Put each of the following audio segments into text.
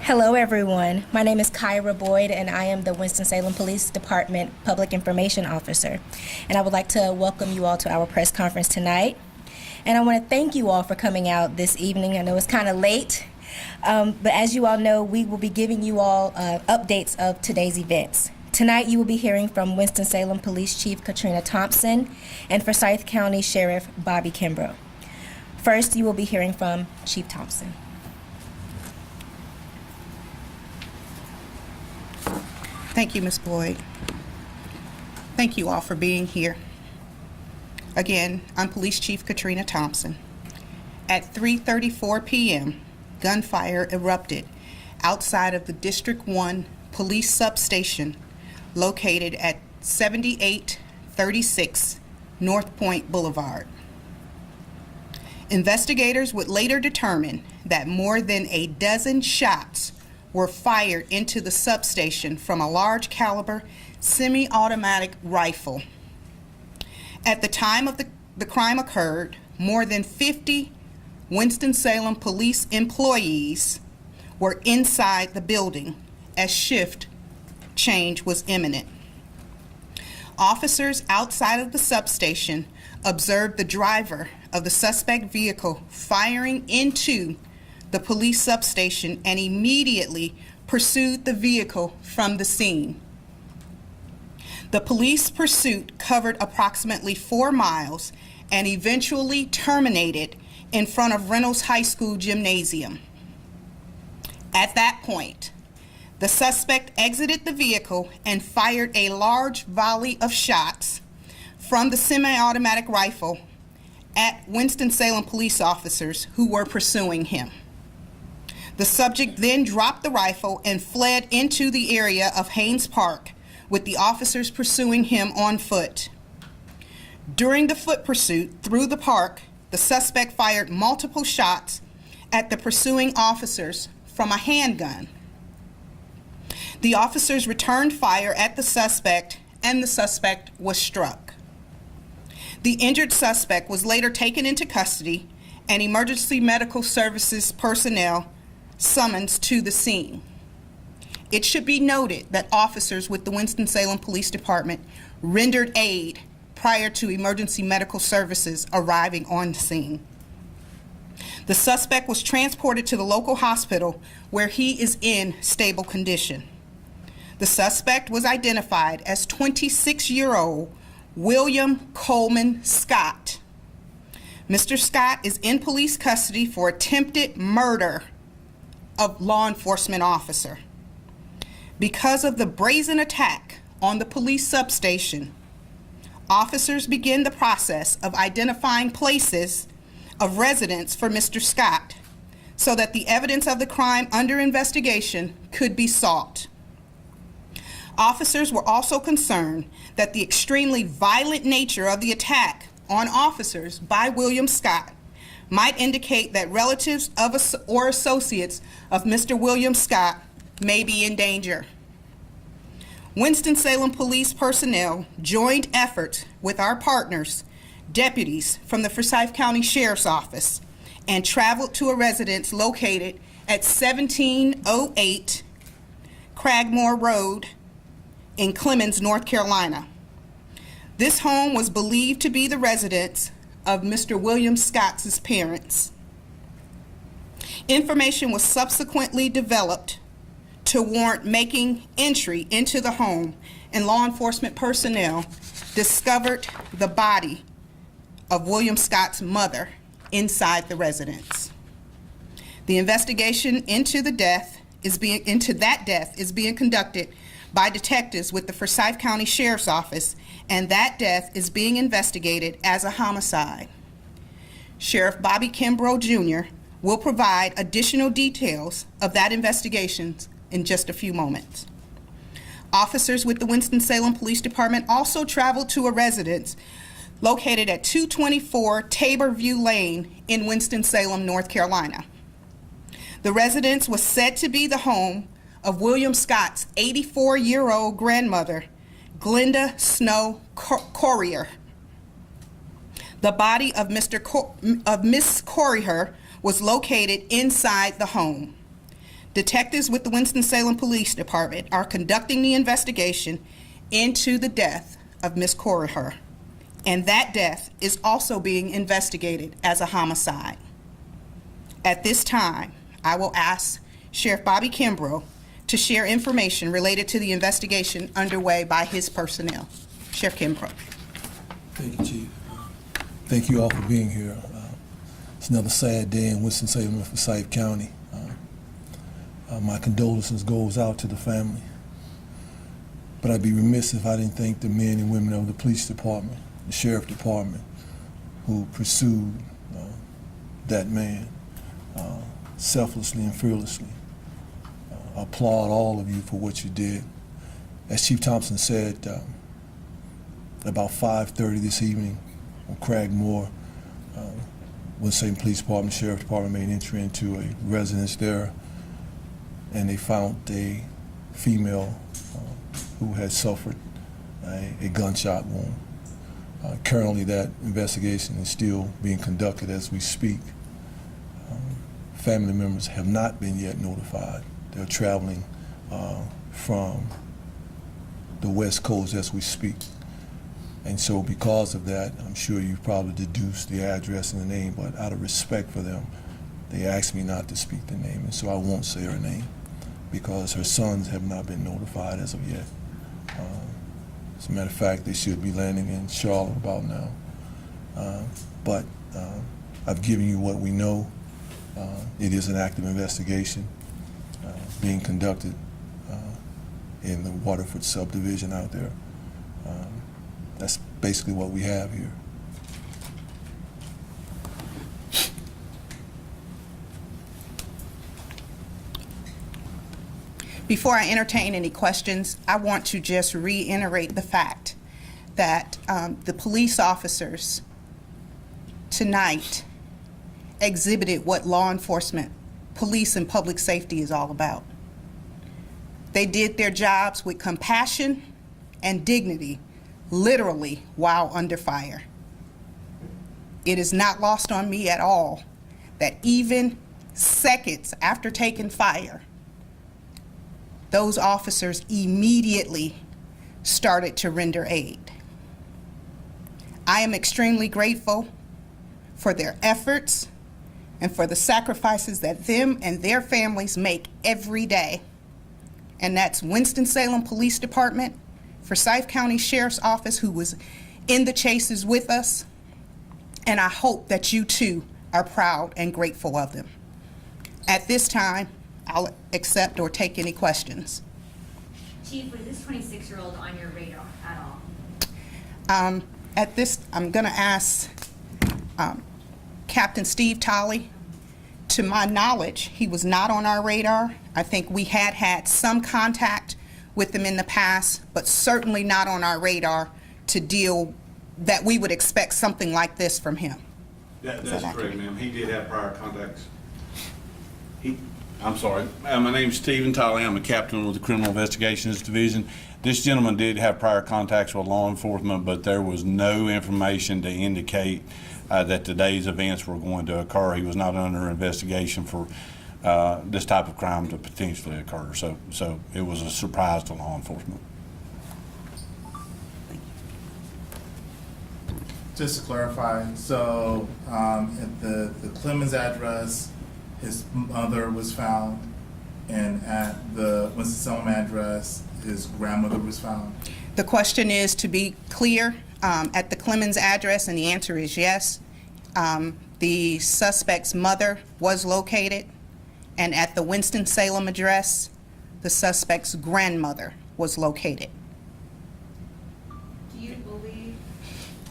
Hello, everyone. My name is Kyra Boyd, and I am the Winston-Salem Police Department Public Information Officer. And I would like to welcome you all to our press conference tonight. And I want to thank you all for coming out this evening. I know it's kind of late, but as you all know, we will be giving you all updates of today's events. Tonight, you will be hearing from Winston-Salem Police Chief Katrina Thompson and Forsyth County Sheriff Bobby Kimbrough. First, you will be hearing from Chief Thompson. Thank you, Ms. Boyd. Thank you all for being here. Again, I'm Police Chief Katrina Thompson. At 3:34 p.m., gunfire erupted outside of the District 1 police substation located at 7836 North Point Boulevard. Investigators would later determine that more than a dozen shots were fired into the substation from a large caliber semi-automatic rifle. At the time of the crime occurred, more than 50 Winston-Salem police employees were inside the building as shift change was imminent. Officers outside of the substation observed the driver of the suspect vehicle firing into the police substation and immediately pursued the vehicle from the scene. The police pursuit covered approximately 4 miles and eventually terminated in front of Reynolds High School gymnasium. At that point, the suspect exited the vehicle and fired a large volley of shots from the semi-automatic rifle at Winston-Salem police officers who were pursuing him. The subject then dropped the rifle and fled into the area of Haynes Park, with the officers pursuing him on foot. During the foot pursuit through the park, the suspect fired multiple shots at the pursuing officers from a handgun. The officers returned fire at the suspect, and the suspect was struck. The injured suspect was later taken into custody, and emergency medical services personnel summoned to the scene. It should be noted that officers with the Winston-Salem Police Department rendered aid prior to emergency medical services arriving on the scene. The suspect was transported to the local hospital where he is in stable condition. The suspect was identified as 26-year-old William Coleman Scott. Mr. Scott is in police custody for attempted murder of law enforcement officer. Because of the brazen attack on the police substation, officers begin the process of identifying places of residence for Mr. Scott so that the evidence of the crime under investigation could be sought. Officers were also concerned that the extremely violent nature of the attack on officers by William Scott might indicate that relatives of or associates of Mr. William Scott may be in danger. Winston-Salem police personnel joined efforts with our partners, deputies from the Forsyth County Sheriff's Office, and traveled to a residence located at 1708 Cragmore Road in Clemmons, North Carolina. This home was believed to be the residence of Mr. William Scott's parents. Information was subsequently developed to warrant making entry into the home, and law enforcement personnel discovered the body of William Scott's mother inside the residence. The investigation into that death is being conducted by detectives with the Forsyth County Sheriff's Office, and that death is being investigated as a homicide. Sheriff Bobby Kimbrough Jr. will provide additional details of that investigation in just a few moments. Officers with the Winston-Salem Police Department also traveled to a residence located at 224 Tabor View Lane in Winston-Salem, North Carolina. The residence was said to be the home of William Scott's 84-year-old grandmother, Glenda Snow Corrier. The body of Miss Corriher was located inside the home. Detectives with the Winston-Salem Police Department are conducting the investigation into the death of Miss Corriher, and that death is also being investigated as a homicide. At this time, I will ask Sheriff Bobby Kimbrough to share information related to the investigation underway by his personnel. Sheriff Kimbrough. Thank you, Chief. Thank you all for being here. It's another sad day in Winston-Salem and Forsyth County. My condolences goes out to the family. But I'd be remiss if I didn't thank the men and women of the police department, the sheriff department, who pursued that man selflessly and fearlessly. I applaud all of you for what you did. As Chief Thompson said, about 5:30 this evening on Cragmore, Winston-Salem Police Department, Sheriff Department made entry into a residence there, and they found a female who had suffered a gunshot wound. Currently, that investigation is still being conducted as we speak. Family members have not been yet notified. They're traveling from the West Coast as we speak. And so because of that, I'm sure you've probably deduced the address and the name, but out of respect for them, they asked me not to speak the name, and so I won't say her name because her sons have not been notified as of yet. As a matter of fact, they should be landing in Charlotte about now. But I've given you what we know. It is an active investigation being conducted in the Waterford subdivision out there. That's basically what we have here. Before I entertain any questions, I want to just reiterate the fact that the police officers tonight exhibited what law enforcement, police, and public safety is all about. They did their jobs with compassion and dignity, literally while under fire. It is not lost on me at all that even seconds after taking fire, those officers immediately started to render aid. I am extremely grateful for their efforts and for the sacrifices that them and their families make every day. And that's Winston-Salem Police Department, Forsyth County Sheriff's Office, who was in the chases with us, and I hope that you too are proud and grateful of them. At this time, I'll accept or take any questions. Chief, was this 26-year-old on your radar at all? At this, I'm going to ask Captain Steve Tolley. To my knowledge, he was not on our radar. I think we had some contact with him in the past, but certainly not on our radar to deal that we would expect something like this from him. That's correct, ma'am. He did have prior contacts. I'm sorry. My name's Stephen Tolley. I'm a captain with the Criminal Investigations Division. This gentleman did have prior contacts with law enforcement, but there was no information to indicate that today's events were going to occur. He was not under investigation for this type of crime to potentially occur. So it was a surprise to law enforcement. Just to clarify, so at the Clemens address, his mother was found, and at the Winston-Salem address, his grandmother was found. The question is, to be clear, at the Clemens address, and the answer is yes. The suspect's mother was located, and at the Winston-Salem address, the suspect's grandmother was located. Do you believe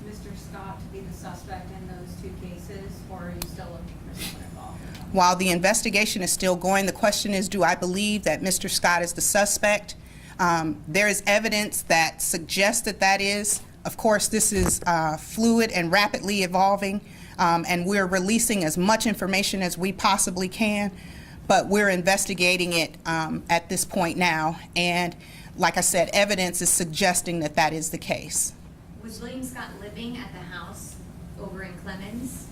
Mr. Scott to be the suspect in those two cases, or are you still looking for someone involved? While the investigation is still going, the question is, do I believe that Mr. Scott is the suspect? There is evidence that suggests that that is. Of course, this is fluid and rapidly evolving, and we're releasing as much information as we possibly can, but we're investigating it at this point now. And like I said, evidence is suggesting that that is the case. Was William Scott living at the house over in Clemens?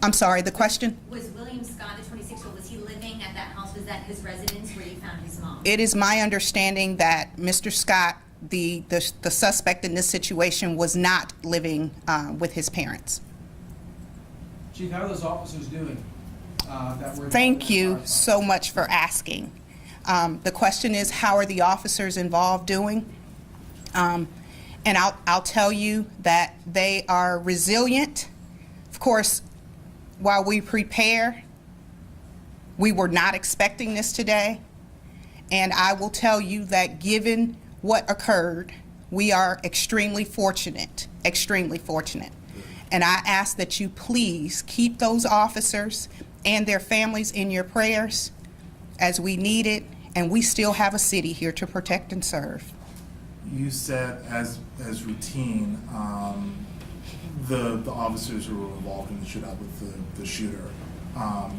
I'm sorry, the question? Was William Scott, the 26-year-old, was he living at that house? Was that his residence where you found his mom? It is my understanding that Mr. Scott, the suspect in this situation, was not living with his parents. Chief, how are those officers doing? That were Thank you so much for asking. The question is, how are the officers involved doing? And I'll tell you that they are resilient. Of course, while we prepare, we were not expecting this today. And I will tell you that given what occurred, we are extremely fortunate, extremely fortunate. And I ask that you please keep those officers and their families in your prayers as we need it, and we still have a city here to protect and serve. You said as routine, the officers who were involved in the shootout with the shooter,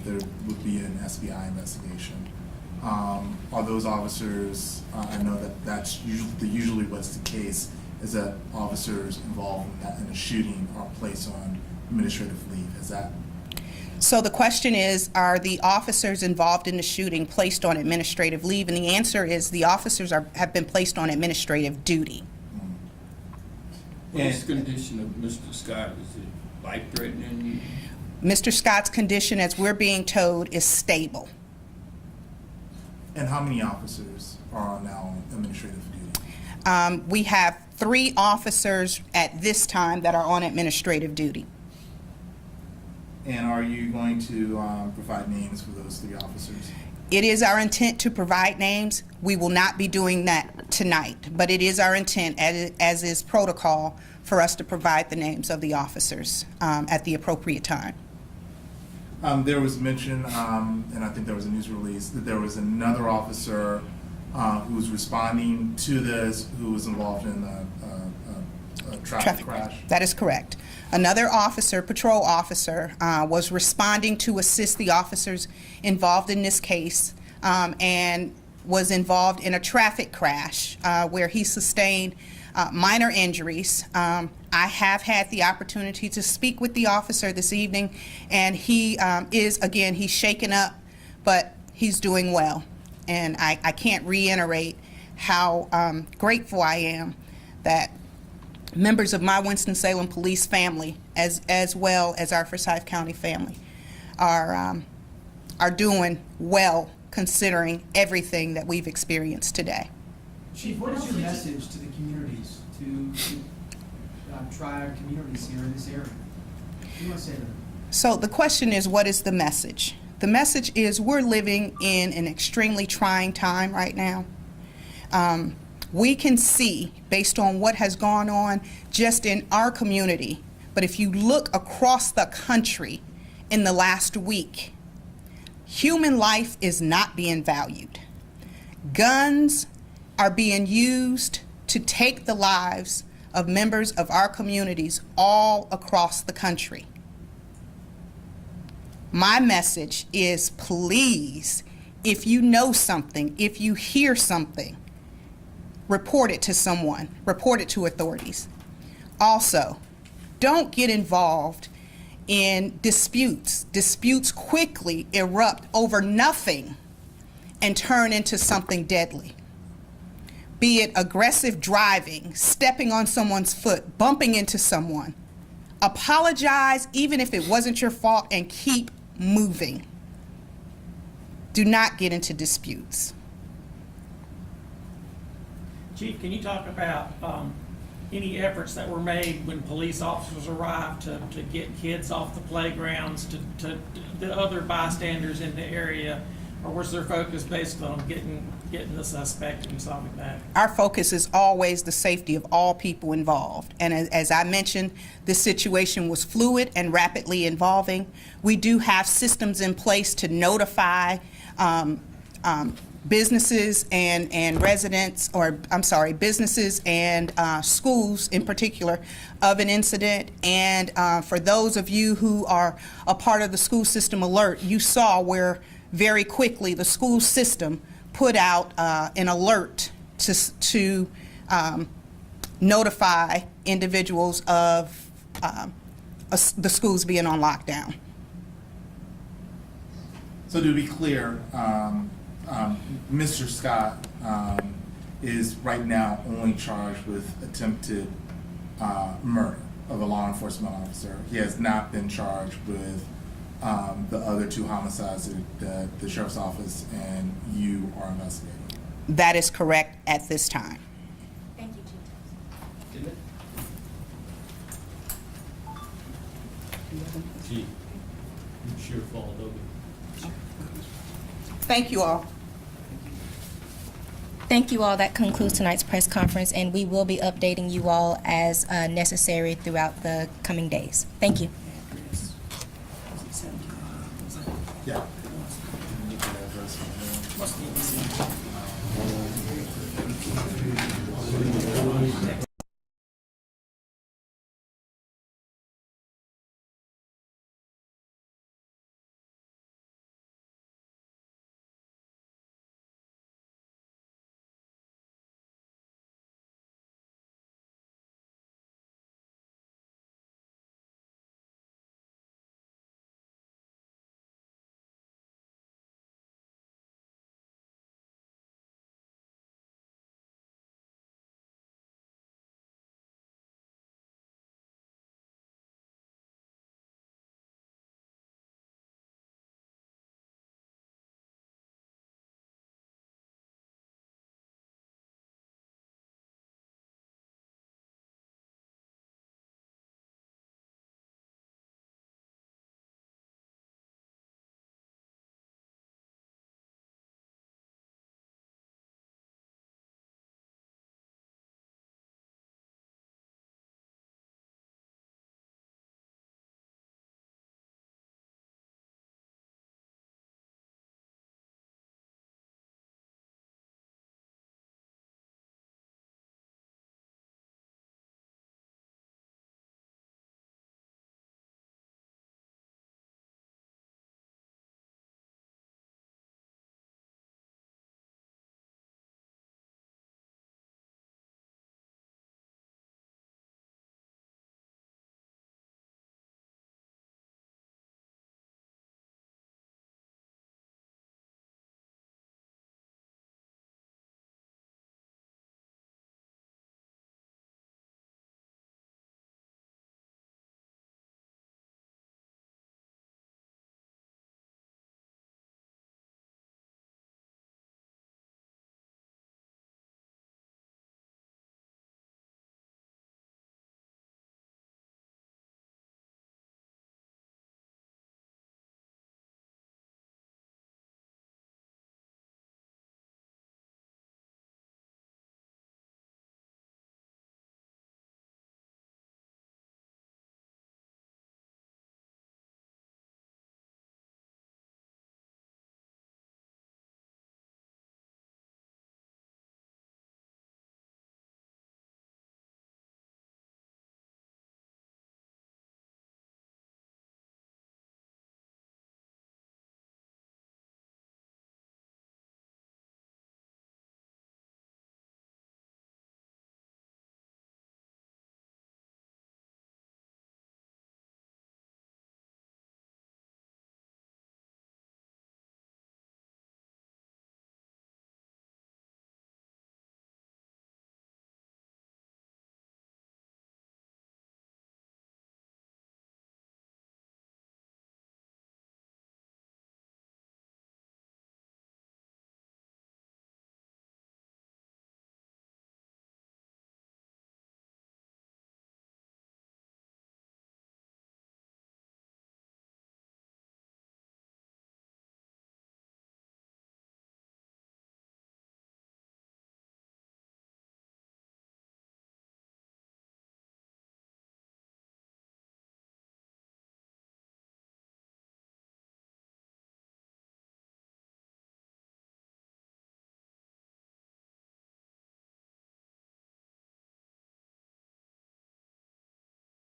there would be an SBI investigation. Are those officers, I know that that's usually what's the case, is that officers involved in a shooting are placed on administrative leave. Is that? So the question is, are the officers involved in the shooting placed on administrative leave? And the answer is the officers have been placed on administrative duty. What is the condition of Mr. Scott? Is it life-threatening? Mr. Scott's condition, as we're being told, is stable. And how many officers are now on administrative duty? We have 3 officers at this time that are on administrative duty. And are you going to provide names for those 3 officers? It is our intent to provide names. We will not be doing that tonight, but it is our intent, as is protocol, for us to provide the names of the officers at the appropriate time. There was mention, and I think there was a news release, that there was another officer who was responding to this, who was involved in a traffic crash. That is correct. Another officer, patrol officer, was responding to assist the officers involved in this case, and was involved in a traffic crash where he sustained minor injuries. I have had the opportunity to speak with the officer this evening, and he he's shaken up, but he's doing well. And I can't reiterate how grateful I am that members of my Winston-Salem police family, as well as our Forsyth County family, are doing well considering everything that we've experienced today. Chief, what is your message to the communities, to tri communities here in this area? What do you want to say to them? So the question is, what is the message? The message is we're living in an extremely trying time right now. We can see, based on what has gone on just in our community, but if you look across the country in the last week, human life is not being valued. Guns are being used to take the lives of members of our communities all across the country. My message is, please, if you know something, if you hear something, report it to someone, report it to authorities. Also, don't get involved in disputes. Disputes quickly erupt over nothing and turn into something deadly. Be it aggressive driving, stepping on someone's foot, bumping into someone. Apologize even if it wasn't your fault and keep moving. Do not get into disputes. Chief, can you talk about any efforts that were made when police officers arrived to get kids off the playgrounds, to the other bystanders in the area, or was their focus basically on getting the suspect and solving that? Our focus is always the safety of all people involved. And as I mentioned, this situation was fluid and rapidly evolving. We do have systems in place to notify businesses and residents, or I'm sorry, businesses and schools in particular, of an incident. And for those of you who are a part of the school system alert, you saw where very quickly the school system put out an alert to notify individuals of the schools being on lockdown. So to be clear, Mr. Scott is right now only charged with attempted murder of a law enforcement officer. He has not been charged with the other two homicides that the sheriff's office and you are investigating. That is correct at this time. Thank you, Chief. Gee, you sure fall over. Thank you all. Thank you all. That concludes tonight's press conference, and we will be updating you all as necessary throughout the coming days. Thank you. Yeah.